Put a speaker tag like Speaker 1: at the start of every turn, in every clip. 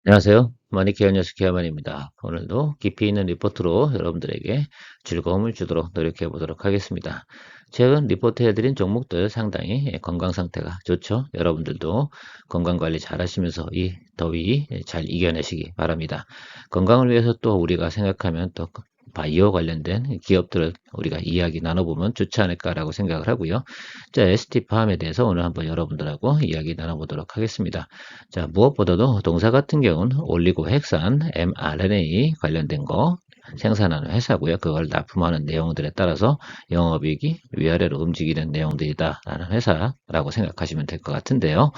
Speaker 1: 안녕하세요. 마니케어 뉴스 케어만입니다. 오늘도 깊이 있는 리포트로 여러분들에게 즐거움을 주도록 노력해 보도록 하겠습니다. 최근 리포트해드린 종목들 상당히 건강 상태가 좋죠. 여러분들도 건강 관리 잘 하시면서 이 더위 잘 이겨내시기 바랍니다. 건강을 위해서 또 우리가 생각하면 또 바이오 관련된 기업들을 우리가 이야기 나눠보면 좋지 않을까라고 생각을 하고요. 자, ST팜에 대해서 오늘 한번 여러분들하고 이야기 나눠보도록 하겠습니다. 자, 무엇보다도 동사 같은 경우는 올리고 핵산, mRNA 관련된 거 생산하는 회사고요. 그걸 납품하는 내용들에 따라서 영업이익이 위아래로 움직이는 내용들이다라는 회사라고 생각하시면 될 것 같은데요.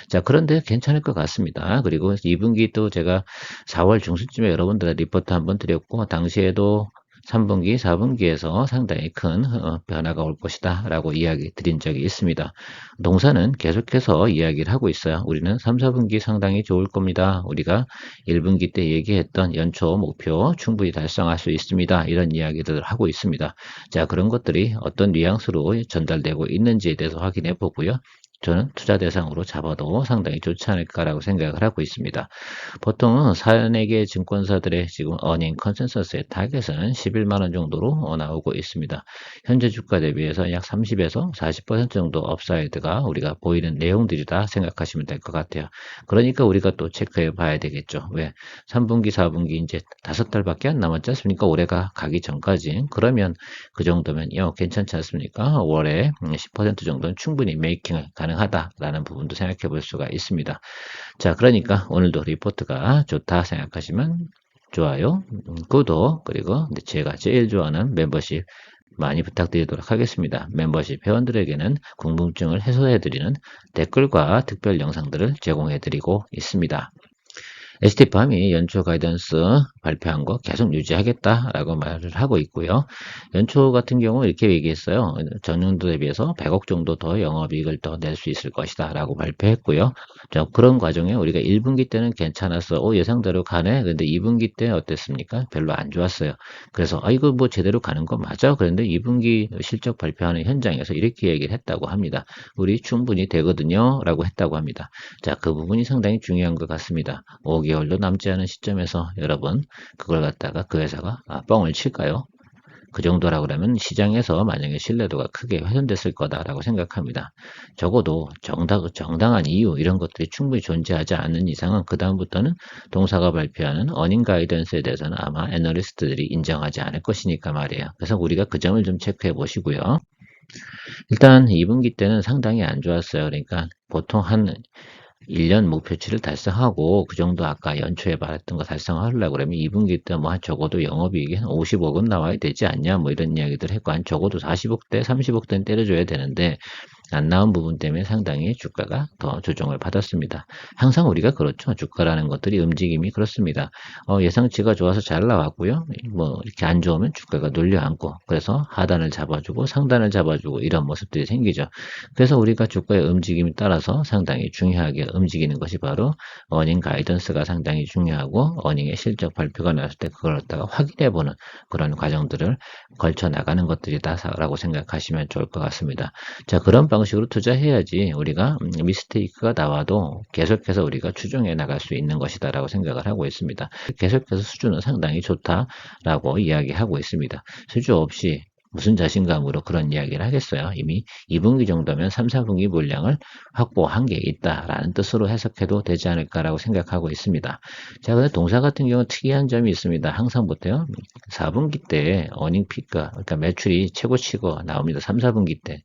Speaker 1: 자, 그런데 괜찮을 것 같습니다. 그리고 2분기 또 제가 4월 중순쯤에 여러분들의 리포트 한번 드렸고, 당시에도 3분기, 4분기에서 상당히 큰 변화가 올 것이다 라고 이야기 드린 적이 있습니다. 동사는 계속해서 이야기를 하고 있어요. 우리는 3, 4분기 상당히 좋을 겁니다. 우리가 1분기 때 얘기했던 연초 목표 충분히 달성할 수 있습니다. 이런 이야기들을 하고 있습니다. 자, 그런 것들이 어떤 뉘앙스로 전달되고 있는지에 대해서 확인해 보고요. 저는 투자 대상으로 잡아도 상당히 좋지 않을까라고 생각을 하고 있습니다. 보통은 4개의 증권사들의 지금 어닝 컨센서스의 타겟은 11만 원 정도로 나오고 있습니다. 현재 주가 대비해서 약 30에서 40% 정도 업사이드가 우리가 보이는 내용들이다 생각하시면 될 것 같아요. 그러니까 우리가 또 체크해 봐야 되겠죠. 왜? 3분기, 4분기 이제 5달밖에 안 남았지 않습니까? 올해가 가기 전까지. 그러면 그 정도면 괜찮지 않습니까? 월에 10% 정도는 충분히 메이킹 가능하다라는 부분도 생각해 볼 수가 있습니다. 자, 그러니까 오늘도 리포트가 좋다 생각하시면 좋아요, 구독, 그리고 제가 제일 좋아하는 멤버십 많이 부탁드리도록 하겠습니다. 멤버십 회원들에게는 궁금증을 해소해드리는 댓글과 특별 영상들을 제공해드리고 있습니다. ST팜이 연초 가이던스 발표한 거 계속 유지하겠다라고 말을 하고 있고요. 연초 같은 경우 이렇게 얘기했어요. 전년도 대비해서 100억 정도 더 영업이익을 더 낼 수 있을 것이다 라고 발표했고요. 자, 그런 과정에 우리가 1분기 때는 괜찮았어. 예상대로 가네. 근데 2분기 때 어땠습니까? 별로 안 좋았어요. 그래서 이거 뭐 제대로 가는 거 맞아? 그런데 2분기 실적 발표하는 현장에서 이렇게 얘기를 했다고 합니다. 우리 충분히 되거든요 라고 했다고 합니다. 자, 그 부분이 상당히 중요한 것 같습니다. 5개월도 남지 않은 시점에서 여러분 그걸 갖다가 그 회사가 뻥을 칠까요? 그 정도라 그러면 시장에서 만약에 신뢰도가 크게 훼손됐을 거다라고 생각합니다. 적어도 정당한 이유 이런 것들이 충분히 존재하지 않는 이상은 그 다음부터는 동사가 발표하는 어닝 가이던스에 대해서는 아마 애널리스트들이 인정하지 않을 것이니까 말이에요. 그래서 우리가 그 점을 좀 체크해 보시고요. 일단 2분기 때는 상당히 안 좋았어요. 그러니까 보통 한 1년 목표치를 달성하고 그 정도 아까 연초에 말했던 거 달성하려고 그러면 2분기 때 뭐 한 적어도 영업이익이 한 50억은 나와야 되지 않냐 뭐 이런 이야기들 했고 한 적어도 40억대 30억대는 때려줘야 되는데 안 나온 부분 때문에 상당히 주가가 더 조정을 받았습니다. 항상 우리가 그렇죠. 주가라는 것들이 움직임이 그렇습니다. 예상치가 좋아서 잘 나왔고요. 뭐 이렇게 안 좋으면 주가가 눌려앉고 그래서 하단을 잡아주고 상단을 잡아주고 이런 모습들이 생기죠. 그래서 우리가 주가의 움직임에 따라서 상당히 중요하게 움직이는 것이 바로 어닝 가이던스가 상당히 중요하고 어닝의 실적 발표가 나왔을 때 그걸 갖다가 확인해보는 그런 과정들을 걸쳐 나가는 것들이다라고 생각하시면 좋을 것 같습니다. 자, 그런 방식으로 투자해야지 우리가 미스테이크가 나와도 계속해서 우리가 추종해 나갈 수 있는 것이다라고 생각을 하고 있습니다. 계속해서 수주는 상당히 좋다라고 이야기하고 있습니다. 수주 없이 무슨 자신감으로 그런 이야기를 하겠어요. 이미 2분기 정도면 3, 4분기 물량을 확보한 게 있다라는 뜻으로 해석해도 되지 않을까라고 생각하고 있습니다. 자, 근데 동사 같은 경우는 특이한 점이 있습니다. 항상부터요. 4분기 때 어닝 피가 그러니까 매출이 최고치고 나옵니다. 3, 4분기 때.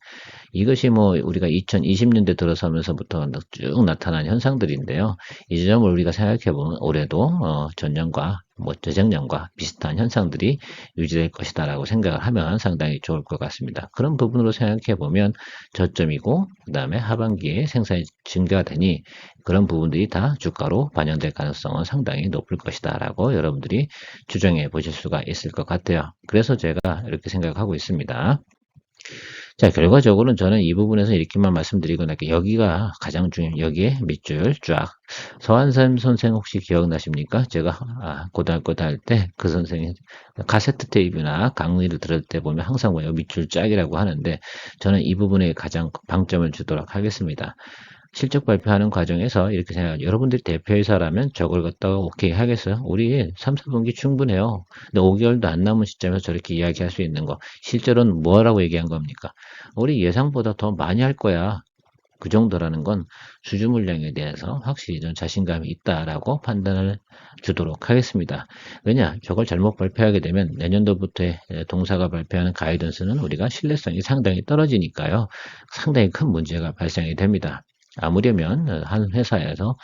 Speaker 1: 이것이 뭐 우리가 2020년대 들어서면서부터 쭉 나타난 현상들인데요. 이 점을 우리가 생각해 보면 올해도 전년과 뭐 재작년과 비슷한 현상들이 유지될 것이다라고 생각을 하면 상당히 좋을 것 같습니다. 그런 부분으로 생각해 보면 저점이고 그 다음에 하반기에 생산이 증가되니 그런 부분들이 다 주가로 반영될 가능성은 상당히 높을 것이다라고 여러분들이 추정해 보실 수가 있을 것 같아요. 그래서 제가 이렇게 생각하고 있습니다. 자, 결과적으로는 저는 이 부분에서 이렇게만 말씀드리고 나니까 여기가 가장 중요한 여기에 밑줄 쫙. 서한샘 선생 혹시 기억나십니까? 제가 고등학교 다닐 때 그 선생이 카세트 테이프나 강의를 들을 때 보면 항상 뭐예요? 밑줄 짝이라고 하는데 저는 이 부분에 가장 방점을 주도록 하겠습니다. 실적 발표하는 과정에서 이렇게 생각, 여러분들이 대표이사라면 저걸 갖다가 오케이 하겠어요? 우리 3, 4분기 충분해요. 근데 5개월도 안 남은 시점에서 저렇게 이야기할 수 있는 거. 실제로는 뭐라고 얘기한 겁니까? 우리 예상보다 더 많이 할 거야. 그 정도라는 건 수주 물량에 대해서 확실히 좀 자신감이 있다라고 판단을 주도록 하겠습니다. 왜냐? 저걸 잘못 발표하게 되면 내년도부터 동사가 발표하는 가이던스는 우리가 신뢰성이 상당히 떨어지니까요. 상당히 큰 문제가 발생이 됩니다. 아무려면 한 회사에서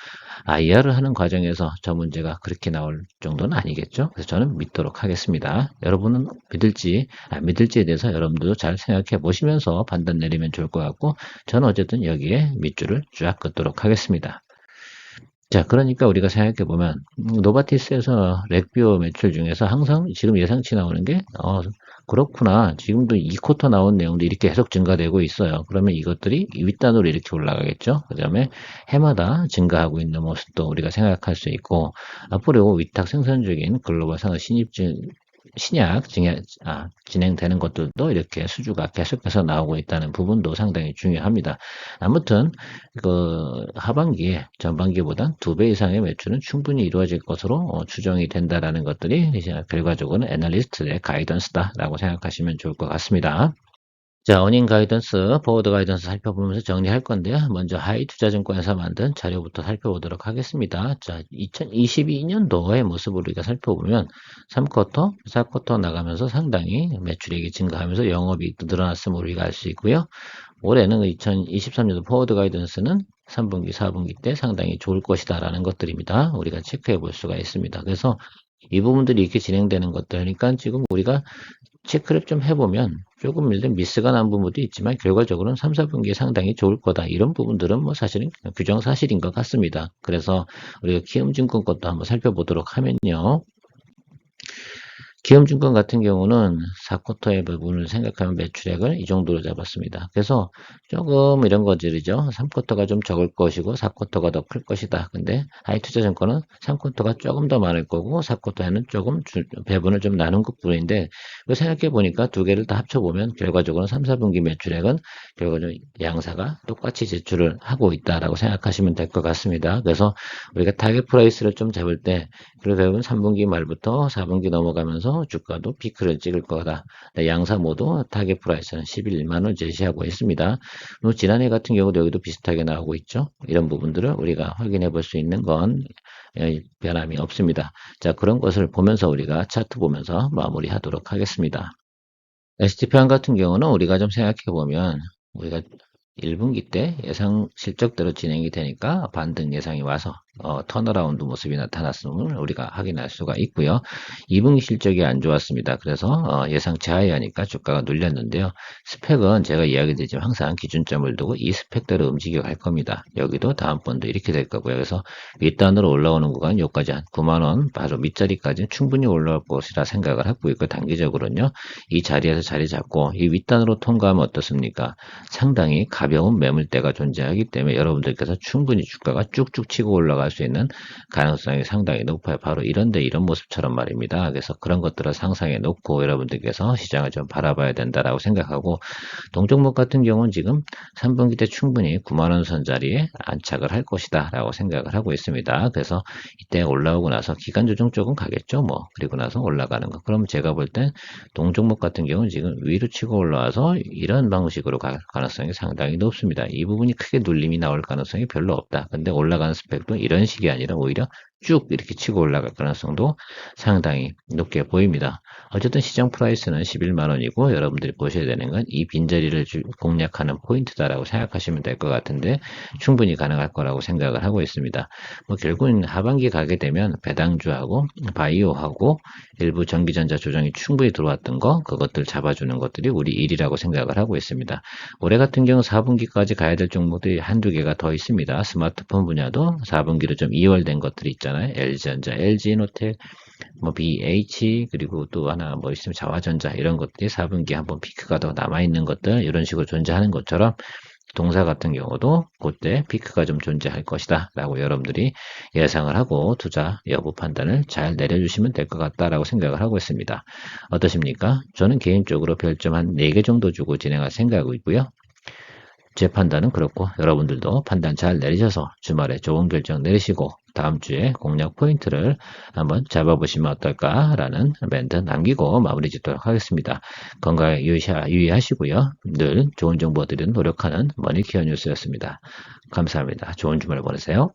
Speaker 1: IR을 하는 과정에서 저 문제가 그렇게 나올 정도는 아니겠죠. 그래서 저는 믿도록 하겠습니다. 여러분은 믿을지 안 믿을지에 대해서 여러분들도 잘 생각해 보시면서 판단 내리면 좋을 것 같고, 저는 어쨌든 여기에 밑줄을 쫙 긋도록 하겠습니다. 자, 그러니까 우리가 생각해 보면 노바티스에서 렉비오 매출 중에서 항상 지금 예상치 나오는 게 그렇구나. 지금도 이 쿼터 나온 내용도 이렇게 계속 증가되고 있어요. 그러면 이것들이 윗단으로 이렇게 올라가겠죠. 그다음에 해마다 증가하고 있는 모습도 우리가 생각할 수 있고, 앞으로 위탁 생산적인 글로벌 산업 신약 진행되는 것들도 이렇게 수주가 계속해서 나오고 있다는 부분도 상당히 중요합니다. 아무튼 그 하반기에 전반기보다 2배 이상의 매출은 충분히 이루어질 것으로 추정이 된다라는 것들이 이제 결과적으로는 애널리스트의 가이던스다라고 생각하시면 좋을 것 같습니다. 자, 어닝 가이던스, 포워드 가이던스 살펴보면서 정리할 건데요. 먼저 하이투자증권에서 만든 자료부터 살펴보도록 하겠습니다. 자, 2022년도의 모습을 우리가 살펴보면 3쿼터, 4쿼터 나가면서 상당히 매출액이 증가하면서 영업이익도 늘어났음을 우리가 알 수 있고요. 올해는 2023년도 포워드 가이던스는 3분기, 4분기 때 상당히 좋을 것이다라는 것들입니다. 우리가 체크해 볼 수가 있습니다. 그래서 이 부분들이 이렇게 진행되는 것들이니까 지금 우리가 체크를 좀 해보면 조금 일단 미스가 난 부분도 있지만 결과적으로는 3, 4분기에 상당히 좋을 거다. 이런 부분들은 뭐 사실은 규정사실인 것 같습니다. 그래서 우리가 키움증권 것도 한번 살펴보도록 하면요. 기업증권 같은 경우는 4쿼터의 부분을 생각하면 매출액을 이 정도로 잡았습니다. 그래서 조금 이런 거들이죠. 3쿼터가 좀 적을 것이고 4쿼터가 더 클 것이다. 근데 하이투자증권은 3쿼터가 조금 더 많을 거고 4쿼터에는 조금 배분을 좀 나눈 것뿐인데, 생각해 보니까 두 개를 다 합쳐보면 결과적으로 3, 4분기 매출액은 결과적으로 양사가 똑같이 제출을 하고 있다라고 생각하시면 될 것 같습니다. 그래서 우리가 타겟 프라이스를 좀 잡을 때 결국은 3분기 말부터 4분기 넘어가면서 주가도 피크를 찍을 거다. 양사 모두 타겟 프라이스는 11만 원 제시하고 있습니다. 지난해 같은 경우도 여기도 비슷하게 나오고 있죠. 이런 부분들을 우리가 확인해 볼 수 있는 건 변함이 없습니다. 자, 그런 것을 보면서 우리가 차트 보면서 마무리하도록 하겠습니다. STP안 같은 경우는 우리가 좀 생각해 보면 우리가 1분기 때 예상 실적대로 진행이 되니까 반등 예상이 와서 턴어라운드 모습이 나타났음을 우리가 확인할 수가 있고요. 2분기 실적이 안 좋았습니다. 그래서 예상치 하하니까 주가가 눌렸는데요. 스펙은 제가 이야기드리지만 항상 기준점을 두고 이 스펙대로 움직여 갈 겁니다. 여기도 다음번도 이렇게 될 거고요. 그래서 윗단으로 올라오는 구간 여기까지 한 9만원 바로 밑자리까지는 충분히 올라올 것이라 생각을 하고 있고, 단기적으로는요. 이 자리에서 자리 잡고 이 윗단으로 통과하면 어떻습니까? 상당히 가벼운 매물대가 존재하기 때문에 여러분들께서 충분히 주가가 쭉쭉 치고 올라갈 수 있는 가능성이 상당히 높아요. 바로 이런 모습처럼 말입니다. 그래서 그런 것들을 상상해 놓고 여러분들께서 시장을 좀 바라봐야 된다라고 생각하고, 동종목 같은 경우는 지금 3분기 때 충분히 9만원 선 자리에 안착을 할 것이다 라고 생각을 하고 있습니다. 그래서 이때 올라오고 나서 기간 조정 쪽은 가겠죠. 그리고 나서 올라가는 거. 그럼 제가 볼 땐 동종목 같은 경우는 지금 위로 치고 올라와서 이런 방식으로 갈 가능성이 상당히 높습니다. 이 부분이 크게 눌림이 나올 가능성이 별로 없다. 근데 올라가는 스펙도 이런 식이 아니라 오히려 쭉 이렇게 치고 올라갈 가능성도 상당히 높게 보입니다. 어쨌든 시장 프라이스는 11만 원이고 여러분들이 보셔야 되는 건 이 빈자리를 공략하는 포인트다라고 생각하시면 될 것 같은데, 충분히 가능할 거라고 생각을 하고 있습니다. 결국은 하반기 가게 되면 배당주하고 바이오하고 일부 전기전자 조정이 충분히 들어왔던 거, 그것들 잡아주는 것들이 우리 일이라고 생각을 하고 있습니다. 올해 같은 경우 4분기까지 가야 될 종목들이 한두 개가 더 있습니다. 스마트폰 분야도 4분기로 좀 2월된 것들이 있잖아요. LG전자, LG노텍, BH, 그리고 또 하나 있으면 자화전자, 이런 것들이 4분기에 한번 피크가 더 남아있는 것들, 이런 식으로 존재하는 것처럼 동사 같은 경우도 그때 피크가 좀 존재할 것이다 라고 여러분들이 예상을 하고 투자 여부 판단을 잘 내려주시면 될 것 같다라고 생각을 하고 있습니다. 어떠십니까? 저는 개인적으로 별점 한 4개 정도 주고 진행할 생각이고요. 제 판단은 그렇고 여러분들도 판단 잘 내리셔서 주말에 좋은 결정 내리시고 다음 주에 공략 포인트를 한번 잡아보시면 어떨까라는 멘트 남기고 마무리 짓도록 하겠습니다. 건강에 유의하시고요. 늘 좋은 정보 드리는 노력하는 머니케어 뉴스였습니다. 감사합니다. 좋은 주말 보내세요.